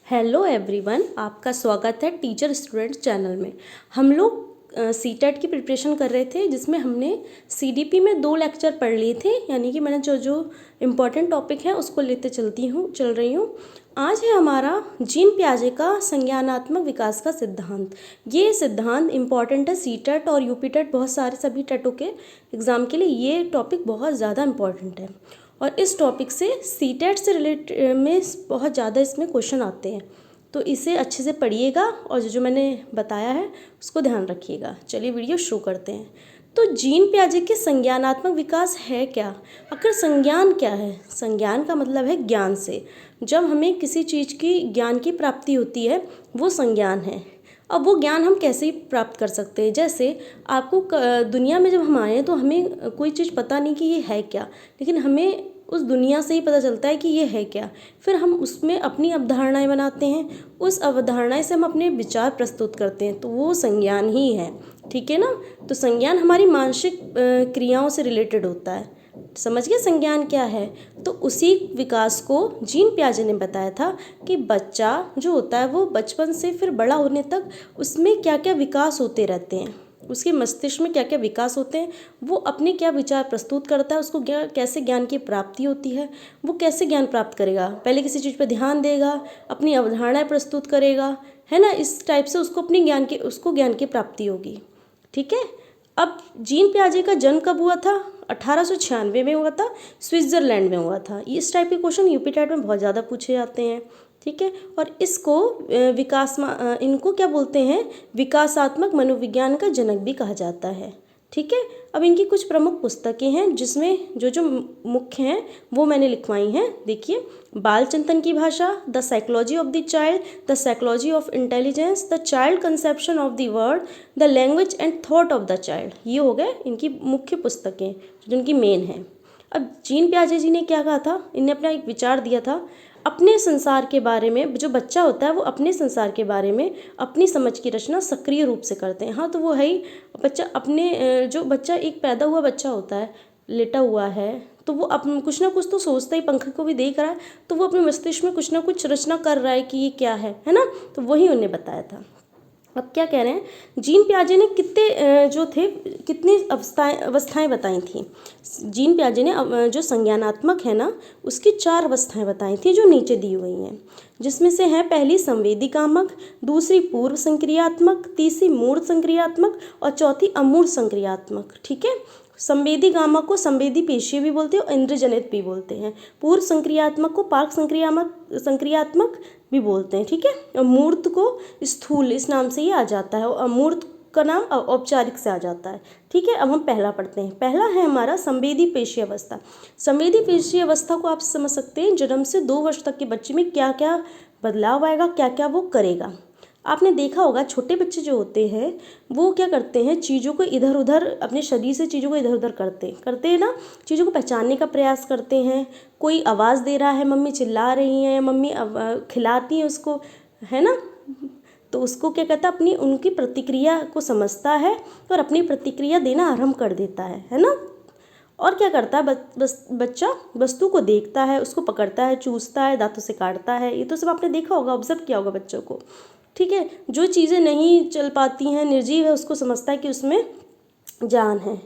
Hello everyone, आपका स्वागत है टीचर स्टूडेंट चैनल में। हम लोग सीटेट की प्रिपरेशन कर रहे थे, जिसमें हमने सीडीपी में 2 लेक्चर पढ़ लिए थे। यानी कि मैंने जो इम्पोर्टेंट टॉपिक है उसको लेते चल रही हूँ। आज है हमारा जीन पियाजे का संज्ञानात्मक विकास का सिद्धांत। ये सिद्धांत इम्पॉर्टेंट है सीटेट और यूपीटेट, बहुत सारे सभी टेटों के एग्ज़ाम के लिए ये टॉपिक बहुत ज़्यादा इम्पॉर्टेंट है। और इस टॉपिक से सीटेट से रिलेटेड में बहुत ज़्यादा इसमें क्वेश्चन आते हैं, तो इसे अच्छे से पढ़िएगा और जो मैंने बताया है उसको ध्यान रखिएगा। चलिए वीडियो शुरू करते हैं। तो जीन पियाजे के संज्ञानात्मक विकास है क्या? आखिर संज्ञान क्या है? संज्ञान का मतलब है ज्ञान से। जब हमें किसी चीज़ की ज्ञान की प्राप्ति होती है वो संज्ञान है। अब वो ज्ञान हम कैसे प्राप्त कर सकते हैं? जैसे आपको दुनिया में जब हम आए तो हमें कोई चीज़ पता नहीं कि ये है क्या, लेकिन हमें उस दुनिया से ही पता चलता है कि ये है क्या। फिर हम उसमें अपनी अवधारणाएं बनाते हैं, उस अवधारणाएं से हम अपने विचार प्रस्तुत करते हैं, तो वो संज्ञान ही है। ठीक है ना? तो संज्ञान हमारी मानसिक क्रियाओं से रिलेटेड होता है। समझ गए संज्ञान क्या है? तो उसी विकास को जीन पियाजे ने बताया था कि बच्चा जो होता है वो बचपन से फिर बड़ा होने तक उसमें क्या क्या विकास होते रहते हैं, उसके मस्तिष्क में क्या क्या विकास होते हैं, वो अपने क्या विचार प्रस्तुत करता है, उसको कैसे ज्ञान की प्राप्ति होती है, वो कैसे ज्ञान प्राप्त करेगा। पहले किसी चीज़ पर ध्यान देगा, अपनी अवधारणाएं प्रस्तुत करेगा, है ना। इस टाइप से उसको ज्ञान की प्राप्ति होगी। ठीक है। अब जीन पियाजे का जन्म कब हुआ था? 1896 में हुआ था, स्विट्ज़रलैंड में हुआ था। इस टाइप के क्वेश्चन यूपीटेट में बहुत ज़्यादा पूछे जाते हैं। ठीक है। और इसको इनको क्या बोलते हैं? विकासात्मक मनोविज्ञान का जनक भी कहा जाता है। ठीक है। अब इनकी कुछ प्रमुख पुस्तकें हैं, जिसमें जो मुख्य हैं वो मैंने लिखवाई हैं। देखिए, बालचंदन की भाषा, the psychology of the child, the psychology of intelligence, the child conception of the world, the language and thought of the child. ये हो गए इनकी मुख्य पुस्तकें जिनकी मेन है। अब जीन पियाजे जी ने क्या कहा था? इन्हें अपना एक विचार दिया था अपने संसार के बारे में। जो बच्चा होता है वो अपने संसार के बारे में अपनी समझ की रचना सक्रिय रूप से करते हैं। हाँ, तो वो है ही बच्चा अपने जो बच्चा एक पैदा हुआ बच्चा होता है, लेटा हुआ है, तो वो कुछ ना कुछ तो सोचता ही, पंख को भी देख रहा है, तो वो अपने मस्तिष्क में कुछ ना कुछ रचना कर रहा है कि ये क्या है ना। तो वही उन्हें बताया था। अब क्या कह रहे हैं? जीन पियाजे ने कितनी अवस्थाएं बताई थी। जीन पियाजे ने जो संज्ञानात्मक है ना, उसकी 4 अवस्थाएं बताई थी, जो नीचे दी हुई हैं। जिसमें से है पहली संवेदीकामक, दूसरी पूर्व संक्रियात्मक, तीसरी मूर्त संक्रियात्मक और चौथी अमूर्त संक्रियात्मक। ठीक है। संवेदीकामक को संवेदी पेशीय भी बोलते हैं और इंद्रजनित भी बोलते हैं। पूर्व संक्रियात्मक को पार्क संक्रियात्मक भी बोलते हैं। ठीक है। और मूर्त को स्थूल, इस नाम से ही आ जाता है, और अमूर्त का नाम औपचारिक से आ जाता है। ठीक है। अब हम पहला पढ़ते हैं। पहला है हमारा संवेदी पेशीय अवस्था। संवेदी पेशीय अवस्था को आप समझ सकते हैं, जन्म से 2 वर्ष तक के बच्चे में क्या क्या बदलाव आएगा, क्या क्या वो करेगा। आपने देखा होगा छोटे बच्चे जो होते हैं वो क्या करते हैं, चीज़ों को इधर उधर, अपने शरीर से चीज़ों को इधर उधर करते हैं ना, चीज़ों को पहचानने का प्रयास करते हैं। कोई आवाज़ दे रहा है, मम्मी चिल्ला रही हैं, या मम्मी खिलाती हैं उसको, है ना, तो उसको क्या कहता है, अपनी उनकी प्रतिक्रिया को समझता है और अपनी प्रतिक्रिया देना आरंभ कर देता है ना। और क्या करता है बच्चा? वस्तु को देखता है, उसको पकड़ता है, चूसता है, दांतों से काटता है। ये तो सब आपने देखा होगा, ऑब्जर्व किया होगा बच्चों को। ठीक है। जो चीज़ें नहीं चल पाती हैं, निर्जीव है, उसको समझता है कि उसमें जान है,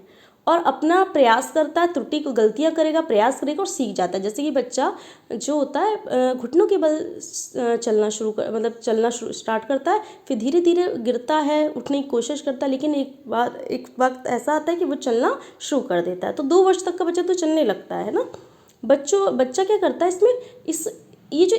और अपना प्रयास करता है, त्रुटि को, गलतियां करेगा, प्रयास करेगा और सीख जाता है। जैसे कि बच्चा जो होता है घुटनों के बल चलना स्टार्ट करता है, फिर धीरे धीरे गिरता है, उठने की कोशिश करता है, लेकिन एक वक्त ऐसा आता है कि वो चलना शुरू कर देता है। तो 2 वर्ष तक का बच्चा तो चलने लगता है ना। बच्चा क्या करता है इसमें,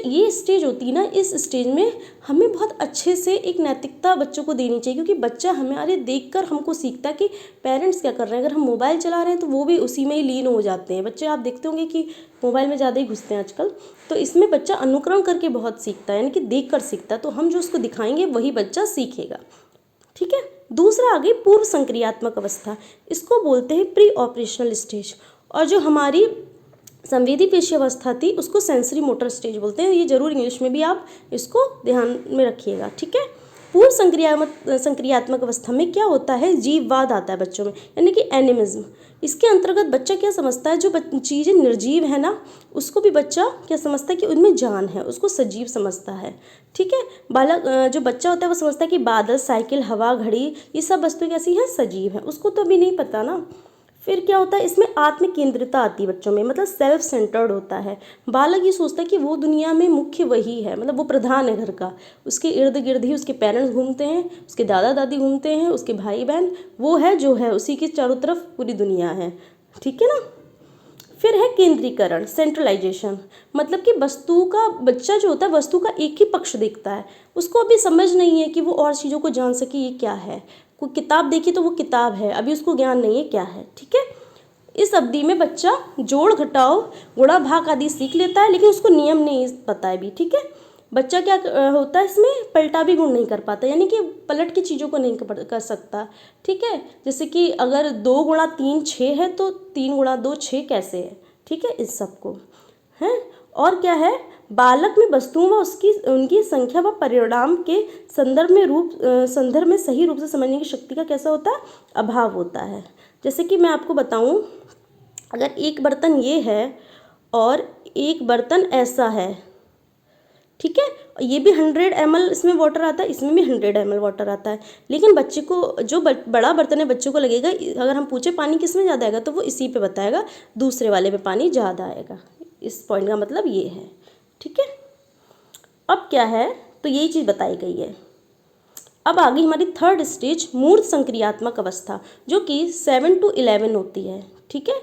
ये स्टेज होती है ना, इस स्टेज में हमें बहुत अच्छे से एक नैतिकता बच्चों को देनी चाहिए, क्योंकि बच्चा हमारे देखकर हमको सीखता है कि पेरेंट्स क्या कर रहे हैं। अगर हम मोबाइल चला रहे हैं तो वो भी उसी में ही लीन हो जाते हैं। बच्चे आप देखते होंगे कि मोबाइल में ज़्यादा ही घुसते हैं आजकल, तो इसमें बच्चा अनुकरण करके बहुत सीखता है, यानी कि देख कर सीखता है। तो हम जो उसको दिखाएंगे वही बच्चा सीखेगा। ठीक है। दूसरा, आगे पूर्व संक्रियात्मक अवस्था, इसको बोलते हैं प्री ऑपरेशनल स्टेज। और जो हमारी संवेदी पेशी अवस्था थी उसको सेंसरी मोटर स्टेज बोलते हैं। ये जरूर इंग्लिश में भी आप इसको ध्यान में रखिएगा। ठीक है। पूर्व संक्रियात्मक अवस्था में क्या होता है, जीववाद आता है बच्चों में, यानी कि एनिमिज्म। इसके अंतर्गत बच्चा क्या समझता है, जो चीज़ें निर्जीव है ना, उसको भी बच्चा क्या समझता है कि उनमें जान है, उसको सजीव समझता है। ठीक है, बालक जो बच्चा होता है वो समझता है कि बादल, साइकिल, हवा, घड़ी, ये सब वस्तुएं कैसी हैं, सजीव हैं। उसको तो अभी नहीं पता ना। फिर क्या होता है, इसमें आत्म केंद्रिता आती है बच्चों में, मतलब सेल्फ सेंटर्ड होता है। बालक ये सोचता है कि वो दुनिया में मुख्य वही है, मतलब वो प्रधान है घर का, उसके इर्द गिर्द ही उसके पेरेंट्स घूमते हैं, उसके दादा दादी घूमते हैं, उसके भाई बहन, वो है जो है, उसी के चारों तरफ पूरी दुनिया है। ठीक है ना। फिर है केंद्रीकरण, सेंट्रलाइजेशन, मतलब कि वस्तु का, बच्चा जो होता है वस्तु का एक ही पक्ष देखता है, उसको अभी समझ नहीं है कि वो और चीज़ों को जान सके ये क्या है। कोई किताब देखी तो वो किताब है, अभी उसको ज्ञान नहीं है क्या है। ठीक है, इस अवधि में बच्चा जोड़, घटाव, गुणा, भाग आदि सीख लेता है, लेकिन उसको नियम नहीं पता है भी। ठीक है, बच्चा क्या होता है इसमें, पलटा भी गुण नहीं कर पाता, यानी कि पलट की चीज़ों को नहीं कर सकता। ठीक है, जैसे कि अगर 2 गुणा 3 6 है तो 3 गुणा 2 6 कैसे है। ठीक है, इस सब को है। और क्या है, बालक में वस्तुओं व उनकी संख्या व परिणाम के संदर्भ में सही रूप से समझने की शक्ति का कैसा होता है, अभाव होता है। जैसे कि मैं आपको बताऊं, अगर एक बर्तन ये है और एक बर्तन ऐसा है, ठीक है, ये भी 100 ml इसमें वाटर आता है, इसमें भी 100 ml वाटर आता है, लेकिन बच्चे को जो बड़ा बर्तन है, बच्चे को लगेगा, अगर हम पूछे पानी किस में ज़्यादा आएगा तो वो इसी पे बताएगा, दूसरे वाले में पानी ज़्यादा आएगा। इस पॉइंट का मतलब ये है। ठीक है, अब क्या है, तो यही चीज़ बताई गई है। अब आ गई हमारी थर्ड स्टेज, मूर्त संक्रियात्मक अवस्था, जो कि 7 to 11 होती है। ठीक है,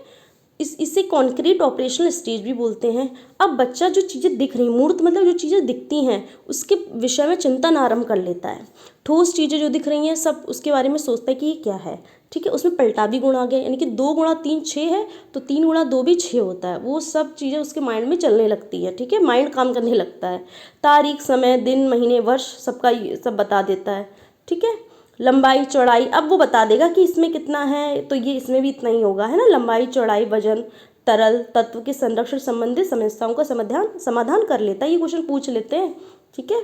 इसे कॉन्क्रीट ऑपरेशनल स्टेज भी बोलते हैं। अब बच्चा जो चीज़ें दिख रही, मूर्त मतलब जो चीज़ें दिखती हैं उसके विषय में चिंतन आरंभ कर लेता है। ठोस चीज़ें जो दिख रही हैं सब उसके बारे में सोचता है कि ये क्या है। ठीक है, उसमें पलटा भी गुण आ गया, यानी कि 2 गुणा 3 6 है तो 3 गुणा 2 भी 6 होता है। वो सब चीज़ें उसके माइंड में चलने लगती है। ठीक है, माइंड काम करने लगता है, तारीख, समय, दिन, महीने, वर्ष सबका सब बता देता है। ठीक है, लंबाई, चौड़ाई, अब वो बता देगा कि इसमें कितना है तो ये इसमें भी इतना ही होगा, है ना। लंबाई, चौड़ाई, वजन, तरल तत्व के संरक्षण संबंधित समस्याओं का समाधान कर लेता है, ये क्वेश्चन पूछ लेते हैं। ठीक है,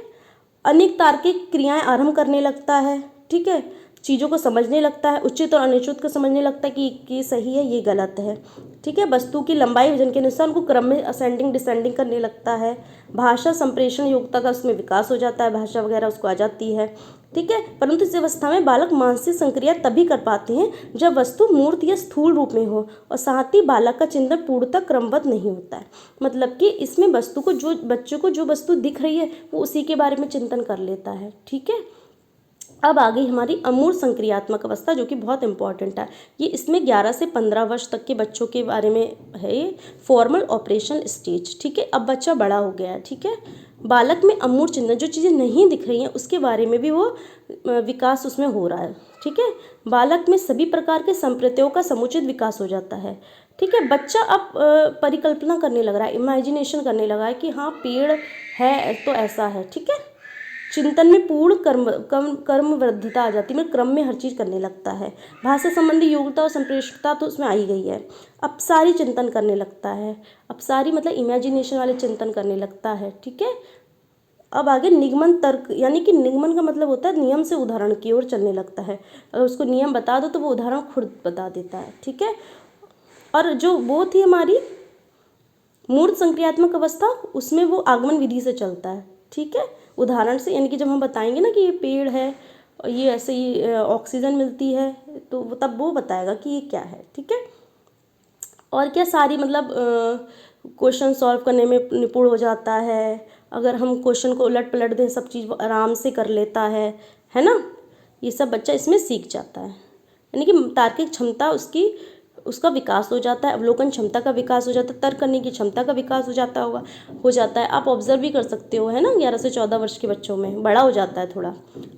अनेक तार्किक क्रियाएं आरंभ करने लगता है। ठीक है, चीज़ों को समझने लगता है, उचित और अनुचित को समझने लगता है कि ये सही है, ये गलत है। ठीक है, वस्तु की लंबाई, वजन के अनुसार उनको क्रम में असेंडिंग डिसेंडिंग करने लगता है। भाषा संप्रेषण योग्यता का उसमें विकास हो जाता है, भाषा वगैरह उसको आ जाती है। ठीक है, परंतु इस अवस्था में बालक मानसिक संक्रिया तभी कर पाते हैं जब वस्तु मूर्त या स्थूल रूप में हो, और साथ ही बालक का चिंतन पूर्णतः क्रमबद्ध नहीं होता है। मतलब कि इसमें वस्तु को, जो बच्चों को जो वस्तु दिख रही है वो उसी के बारे में चिंतन कर लेता है। ठीक है, अब आ गई हमारी अमूर्त संक्रियात्मक अवस्था, जो कि बहुत इंपॉर्टेंट है। ये इसमें 11 से 15 वर्ष तक के बच्चों के बारे में है, ये फॉर्मल ऑपरेशन स्टेज। ठीक है, अब बच्चा बड़ा हो गया है। ठीक है, बालक में अमूर्त चिंतन, जो चीज़ें नहीं दिख रही हैं उसके बारे में भी वो विकास उसमें हो रहा है। ठीक है, बालक में सभी प्रकार के संप्रत्ययों का समुचित विकास हो जाता है। ठीक है, बच्चा अब परिकल्पना करने लग रहा है, इमेजिनेशन करने लगा है कि हाँ पेड़ है तो ऐसा है। ठीक है, चिंतन में पूर्ण कर्मवृद्धता आ जाती है, मतलब क्रम में हर चीज़ करने लगता है। भाषा संबंधी योग्यता और संप्रेषणता तो उसमें आई गई है। अब सारी चिंतन करने लगता है, अब सारी मतलब इमेजिनेशन वाले चिंतन करने लगता है। ठीक है, अब आगे निगमन तर्क, यानी कि निगमन का मतलब होता है नियम से उदाहरण की ओर चलने लगता है। अगर उसको नियम बता दो तो वो उदाहरण खुद बता देता है। ठीक है, और जो वो थी हमारी मूर्त संक्रियात्मक अवस्था, उसमें वो आगमन विधि से चलता है। ठीक है, उदाहरण से, यानी कि जब हम बताएंगे ना कि ये पेड़ है और ये ऐसे ही ऑक्सीजन मिलती है, तो तब वो बताएगा कि ये क्या है। ठीक है, और क्या सारी मतलब क्वेश्चन सॉल्व करने में निपुण हो जाता है। अगर हम क्वेश्चन को उलट पलट दें सब चीज़ वो आराम से कर लेता है ना। ये सब बच्चा इसमें सीख जाता है, यानी कि तार्किक क्षमता उसका विकास हो जाता है, अवलोकन क्षमता का विकास हो जाता है, तर्क करने की क्षमता का विकास हो जाता है। आप ऑब्जर्व भी कर सकते हो, है ना, 11 से 14 वर्ष के बच्चों में बड़ा हो जाता है थोड़ा।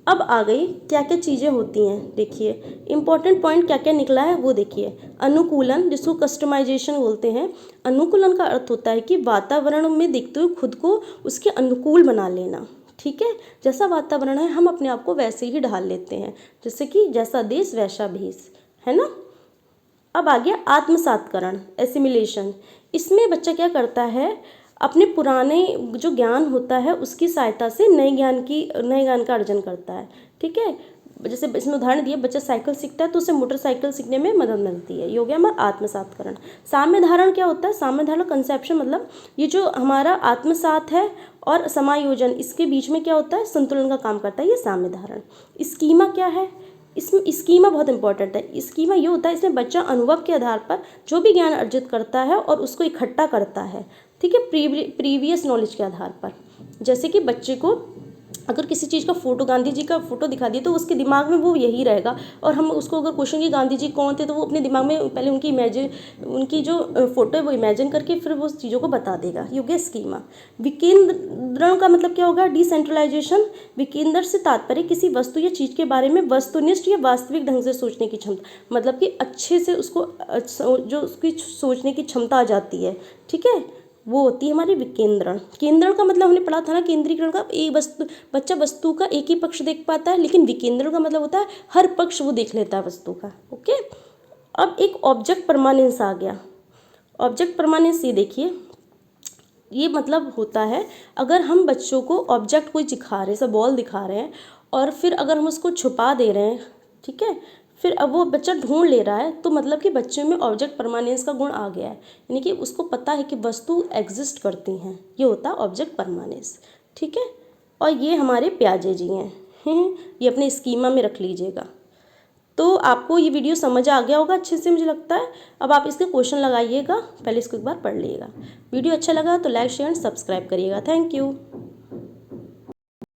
अब आ गई क्या क्या चीज़ें होती हैं, देखिए इंपॉर्टेंट पॉइंट क्या क्या निकला है वो देखिए। अनुकूलन, जिसको कस्टमाइजेशन बोलते हैं। अनुकूलन का अर्थ होता है कि वातावरण में देखते हुए खुद को उसके अनुकूल बना लेना। ठीक है, जैसा वातावरण है हम अपने आप को वैसे ही ढाल लेते हैं, जैसे कि जैसा देश वैसा भेष, है ना। अब आ गया आत्मसात्करण, एसिमिलेशन। इसमें बच्चा क्या करता है, अपने पुराने जो ज्ञान होता है उसकी सहायता से नए ज्ञान का अर्जन करता है। ठीक है, जैसे इसमें उदाहरण दिया, बच्चा साइकिल सीखता है तो उसे मोटरसाइकिल सीखने में मदद मिलती है। ये हो गया हमारा आत्मसातकरण। साम्य धारण क्या होता है? साम्य धारण कंसेप्शन मतलब ये जो हमारा आत्मसात है और समायोजन, इसके बीच में क्या होता है? संतुलन का काम करता है, ये साम्य धारण। स्कीमा क्या है? इसमें स्कीमा बहुत इंपॉर्टेंट है। स्कीमा ये होता है, इसमें बच्चा अनुभव के आधार पर जो भी ज्ञान अर्जित करता है और उसको इकट्ठा करता है। ठीक है, प्रीवियस नॉलेज के आधार पर। जैसे कि बच्चे को अगर किसी चीज़ का फोटो, गांधी जी का फोटो दिखा दिए तो उसके दिमाग में वो यही रहेगा, और हम उसको अगर क्वेश्चन कि गांधी जी कौन थे तो वो अपने दिमाग में पहले उनकी जो फोटो है वो इमेजिन करके फिर वो चीज़ों को बता देगा। ये हो गया स्कीमा। विकेंद्रण का मतलब क्या होगा? डिसेंट्रलाइजेशन। विकेंद्र से तात्पर्य किसी वस्तु या चीज़ के बारे में वस्तुनिष्ठ या वास्तविक ढंग से सोचने की क्षमता, मतलब कि अच्छे से उसको जो उसकी सोचने की क्षमता आ जाती है। ठीक है, वो होती है हमारी विकेंद्रण। केंद्रण का मतलब हमने पढ़ा था ना, केंद्रीकरण का, एक बच्चा वस्तु का एक ही पक्ष देख पाता है, लेकिन विकेंद्रण का मतलब होता है हर पक्ष वो देख लेता है वस्तु का। ओके, अब एक ऑब्जेक्ट परमानेंस आ गया। ऑब्जेक्ट परमानेंस ये देखिए, ये मतलब होता है अगर हम बच्चों को ऑब्जेक्ट कोई दिखा रहे हैं, जैसे बॉल दिखा रहे हैं, और फिर अगर हम उसको छुपा दे रहे हैं, ठीक है, फिर अब वो बच्चा ढूंढ ले रहा है, तो मतलब कि बच्चे में ऑब्जेक्ट परमानेंस का गुण आ गया है, यानी कि उसको पता है कि वस्तु एग्जिस्ट करती हैं। ये होता है ऑब्जेक्ट परमानेंस। ठीक है, और ये हमारे प्याजे जी हैं, ये अपने स्कीमा में रख लीजिएगा। तो आपको ये वीडियो समझ आ गया होगा अच्छे से, मुझे लगता है। अब आप इसके क्वेश्चन लगाइएगा, पहले इसको एक बार पढ़ लीजिएगा। वीडियो अच्छा लगा तो लाइक शेयर एंड सब्सक्राइब करिएगा। Thank you.